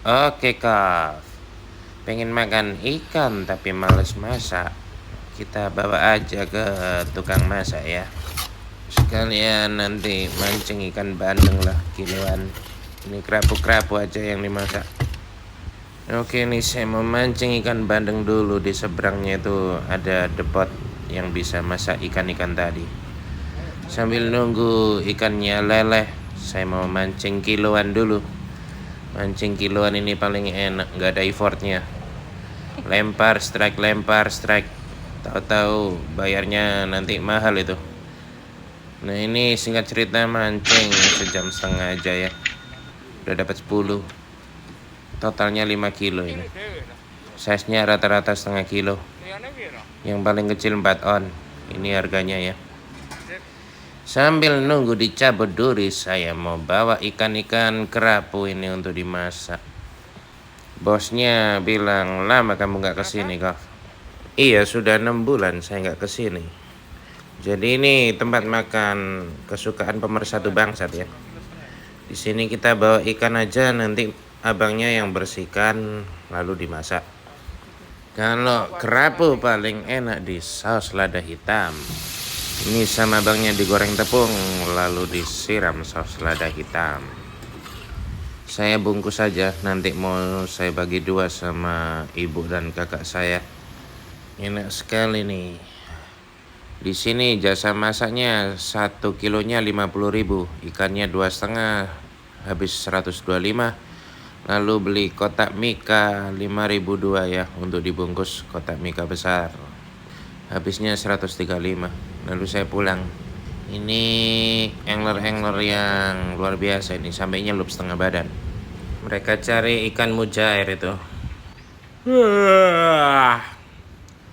Oke Kak, pengen makan ikan tapi males masak. Kita bawa aja ke tukang masak ya. Sekalian nanti mancing ikan bandeng lah kiloan. Ini kerapu-kerapu aja yang dimasak. Oke nih saya mau mancing ikan bandeng dulu. Di seberangnya itu ada depot yang bisa masak ikan-ikan tadi. Sambil nunggu ikannya leleh, saya mau mancing kiloan dulu. Mancing kiloan ini paling enak, nggak ada effortnya. Lempar strike, tahu-tahu bayarnya nanti mahal itu. Nah ini singkat cerita mancing sejam setengah aja ya, udah dapat 10, totalnya 5 kilo ini. Size nya rata-rata setengah kilo, yang paling kecil 4 on. Ini harganya ya. Sambil nunggu dicabut duri, saya mau bawa ikan-ikan kerapu ini untuk dimasak. Bosnya bilang, lama kamu nggak kesini kok. Iya, sudah 6 bulan saya nggak kesini. Jadi ini tempat makan kesukaan pemersatu bangsat ya. Di sini kita bawa ikan aja, nanti abangnya yang bersihkan lalu dimasak. Kalau kerapu paling enak di saus lada hitam. Ini sama abangnya digoreng tepung lalu disiram saus lada hitam. Saya bungkus saja, nanti mau saya bagi 2 sama ibu dan kakak saya. Enak sekali nih. Di sini jasa masaknya 1 kilonya 50.000, ikannya 2,5 habis 125. Lalu beli kotak mika 5.002 ya untuk dibungkus kotak mika besar. Habisnya 135. Lalu saya pulang. Ini angler-angler yang luar biasa ini, sampai nyelup setengah badan. Mereka cari ikan mujair itu.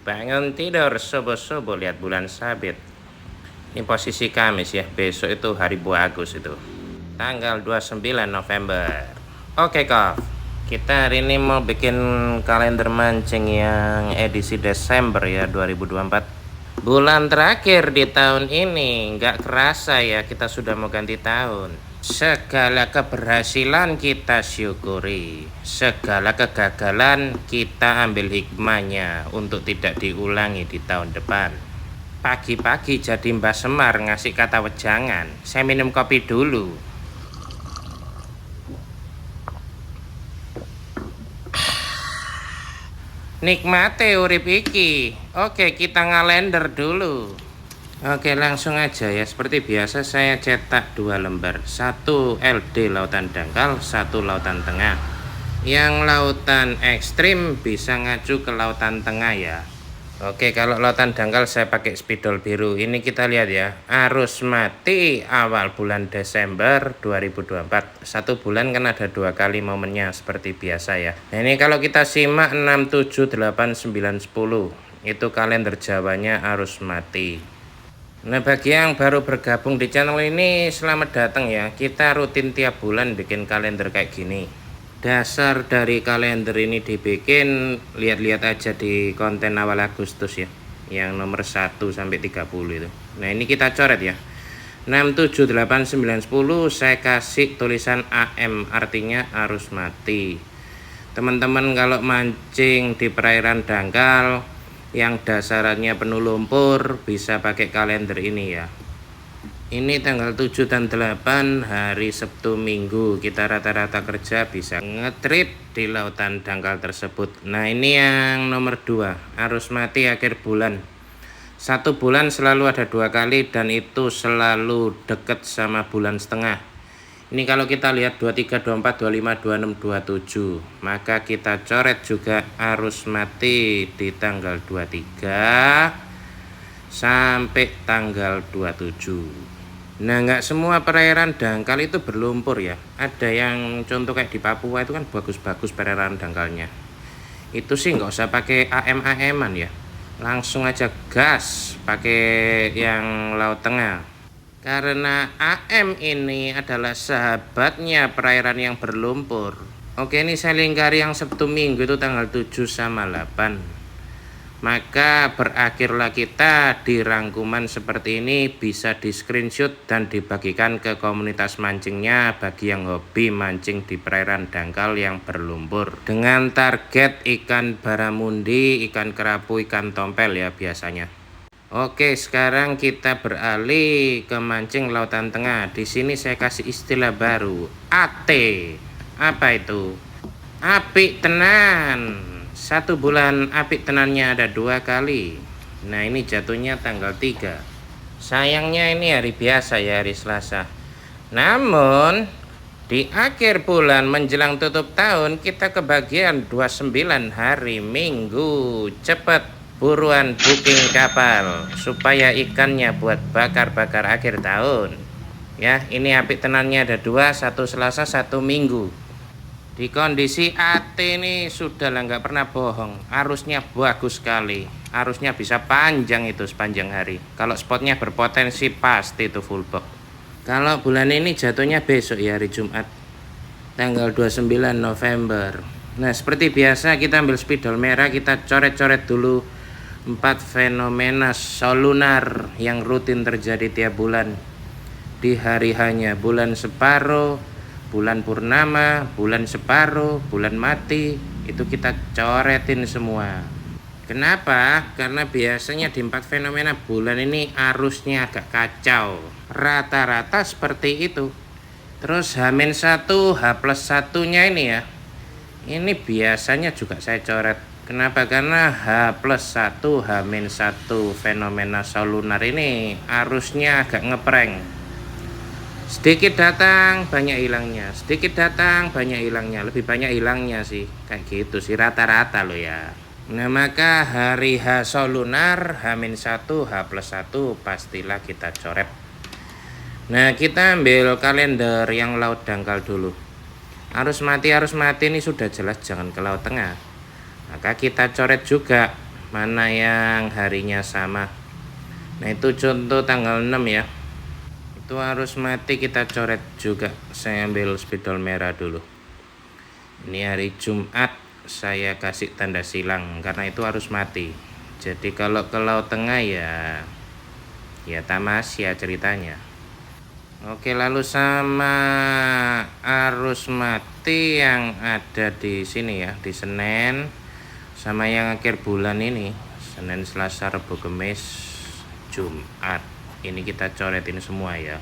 Bangun tidur subuh-subuh lihat bulan sabit. Ini posisi Kamis ya, besok itu hari bagus itu, tanggal 29 November. Oke Kak, kita hari ini mau bikin kalender mancing yang edisi Desember ya 2024. Bulan terakhir di tahun ini, nggak kerasa ya kita sudah mau ganti tahun. Segala keberhasilan kita syukuri, segala kegagalan kita ambil hikmahnya untuk tidak diulangi di tahun depan. Pagi-pagi jadi Mbah Semar ngasih kata wejangan, saya minum kopi dulu. Nikmati urip iki. Oke, kita ngalender dulu. Oke, langsung aja ya. Seperti biasa saya cetak 2 lembar. 1 LD lautan dangkal, 1 lautan tengah. Yang lautan ekstrim bisa ngacu ke lautan tengah ya. Oke, kalau lautan dangkal saya pakai spidol biru. Ini kita lihat ya, arus mati awal bulan Desember 2024. 1 bulan kan ada 2 kali momennya seperti biasa ya. Nah ini kalau kita simak 6, 7, 8, 9, 10, itu kalender Jawanya arus mati. Nah bagi yang baru bergabung di channel ini, selamat datang ya. Kita rutin tiap bulan bikin kalender kayak gini. Dasar dari kalender ini dibikin, lihat-lihat aja di konten awal Agustus ya, yang nomor 1 sampai 30 itu. Nah ini kita coret ya, 6, 7, 8, 9, 10 saya kasih tulisan AM, artinya arus mati. Teman-teman kalau mancing di perairan dangkal yang dasarannya penuh lumpur bisa pakai kalender ini ya. Ini tanggal 7 dan 8 hari Sabtu Minggu, kita rata-rata kerja bisa ngetrip di lautan dangkal tersebut. Nah ini yang nomor 2, arus mati akhir bulan. 1 bulan selalu ada 2 kali dan itu selalu deket sama bulan setengah. Ini kalau kita lihat 23, 24, 25, 26, 27, maka kita coret juga arus mati di tanggal 23 sampai tanggal 27. Nah nggak semua perairan dangkal itu berlumpur ya. Ada yang contoh kayak di Papua itu kan bagus-bagus perairan dangkalnya. Itu sih nggak usah pakai AM-an ya, langsung aja gas pakai yang laut tengah. Karena AM ini adalah sahabatnya perairan yang berlumpur. Oke, ini saya lingkari yang Sabtu Minggu itu tanggal 7 sama 8. Maka berakhirlah kita di rangkuman seperti ini, bisa di screenshot dan dibagikan ke komunitas mancingnya bagi yang hobi mancing di perairan dangkal yang berlumpur dengan target ikan baramundi, ikan kerapu, ikan tompel ya biasanya. Oke, sekarang kita beralih ke mancing lautan tengah. Di sini saya kasih istilah baru, AT. Apa itu? Apik tenan. 1 bulan apik tenannya ada 2 kali. Nah, ini jatuhnya tanggal 3. Sayangnya ini hari biasa ya, hari Selasa. Namun di akhir bulan menjelang tutup tahun kita kebagian 29 hari Minggu. Cepet buruan booking kapal supaya ikannya buat bakar-bakar akhir tahun. Ya, ini apik tenannya ada 2, 1 Selasa, 1 Minggu. Di kondisi AT ini sudah lah, nggak pernah bohong, arusnya bagus sekali, arusnya bisa panjang itu sepanjang hari. Kalau spotnya berpotensi pasti itu full box. Kalau bulan ini jatuhnya besok ya, hari Jumat tanggal 29 November. Nah, seperti biasa kita ambil spidol merah, kita coret-coret dulu 4 fenomena solunar yang rutin terjadi tiap bulan di hari hanya bulan separuh, bulan purnama, bulan separuh, bulan mati, itu kita coretin semua. Kenapa? Karena biasanya di 4 fenomena bulan ini arusnya agak kacau, rata-rata seperti itu. Terus H-1, H+1 nya ini ya, ini biasanya juga saya coret. Kenapa? Karena H+1, H-1 fenomena solunar ini arusnya agak ngeprank. Sedikit datang banyak hilangnya, sedikit datang banyak hilangnya, lebih banyak hilangnya sih, kayak gitu sih rata-rata lo ya. Nah, maka hari H solunar, H-1, H+1 pastilah kita coret. Nah, kita ambil kalender yang laut dangkal dulu. Arus mati ini sudah jelas jangan ke laut tengah. Maka kita coret juga mana yang harinya sama. Nah, itu contoh tanggal 6 ya. Itu arus mati kita coret juga. Saya ambil spidol merah dulu. Ini hari Jumat, saya kasih tanda silang karena itu arus mati. Jadi kalau ke laut tengah ya tamasya ceritanya. Oke, lalu sama arus mati yang ada di sini ya, di Senin sama yang akhir bulan ini, Senin, Selasa, Rabu, Kamis, Jumat. Ini kita coretin semua ya.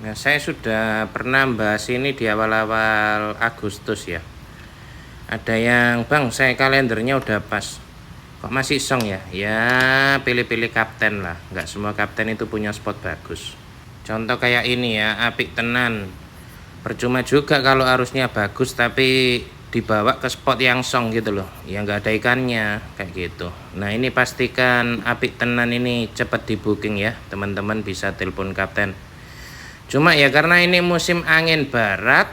Nah, saya sudah pernah bahas ini di awal-awal Agustus ya. Ada yang, "Bang, saya kalendernya udah pas, kok masih song ya?" Ya, pilih-pilih kapten lah. Nggak semua kapten itu punya spot bagus. Contoh kayak ini ya, apik tenan. Percuma juga kalau arusnya bagus tapi dibawa ke spot yang song gitu loh, ya nggak ada ikannya kayak gitu. Nah, ini pastikan apik tenan ini cepat di booking ya teman-teman, bisa telepon kapten. Cuma ya karena ini musim angin barat,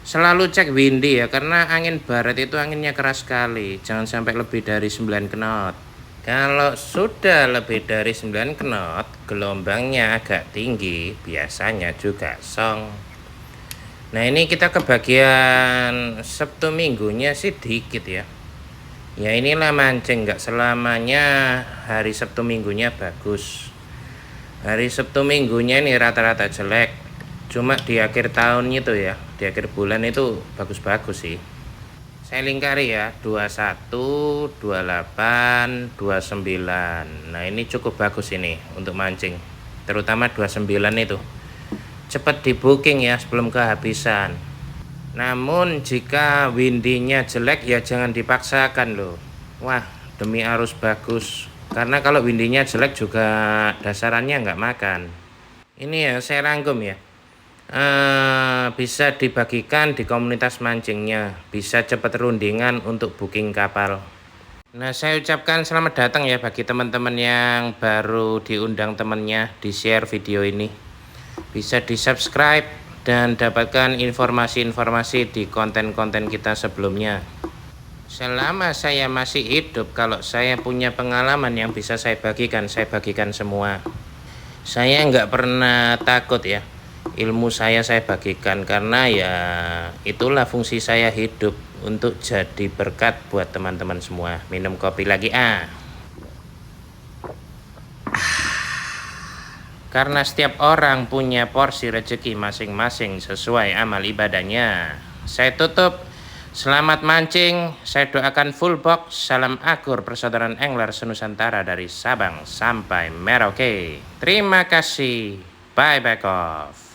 selalu cek windy ya, karena angin barat itu anginnya keras sekali, jangan sampai lebih dari 9 knot. Kalau sudah lebih dari 9 knot, gelombangnya agak tinggi, biasanya juga song. Nah, ini kita kebagian Sabtu Minggunya sih dikit ya. Ya inilah mancing, nggak selamanya hari Sabtu Minggunya bagus. Hari Sabtu Minggunya ini rata-rata jelek. Cuma di akhir tahun itu ya, di akhir bulan itu bagus-bagus sih. Saya lingkari ya, 21, 28, 29. Nah, ini cukup bagus ini untuk mancing. Terutama 29 itu. Cepat di booking ya sebelum kehabisan. Namun jika windinya jelek ya jangan dipaksakan loh. Wah, demi arus bagus. Karena kalau windinya jelek juga dasarannya nggak makan. Ini ya saya rangkum ya. Bisa dibagikan di komunitas mancingnya. Bisa cepat rundingan untuk booking kapal. Nah, saya ucapkan selamat datang ya bagi teman-teman yang baru diundang temannya di share video ini. Bisa di subscribe dan dapatkan informasi-informasi di konten-konten kita sebelumnya. Selama saya masih hidup, kalau saya punya pengalaman yang bisa saya bagikan semua. Saya nggak pernah takut ya. ilmu saya bagikan, karena ya itulah fungsi saya hidup, untuk jadi berkat buat teman-teman semua. Minum kopi lagi Karena setiap orang punya porsi rezeki masing-masing sesuai amal ibadahnya. Saya tutup. Selamat mancing. Saya doakan full box. Salam akur persaudaraan angler senusantara dari Sabang sampai Merauke. Terima kasih. Bye bye off.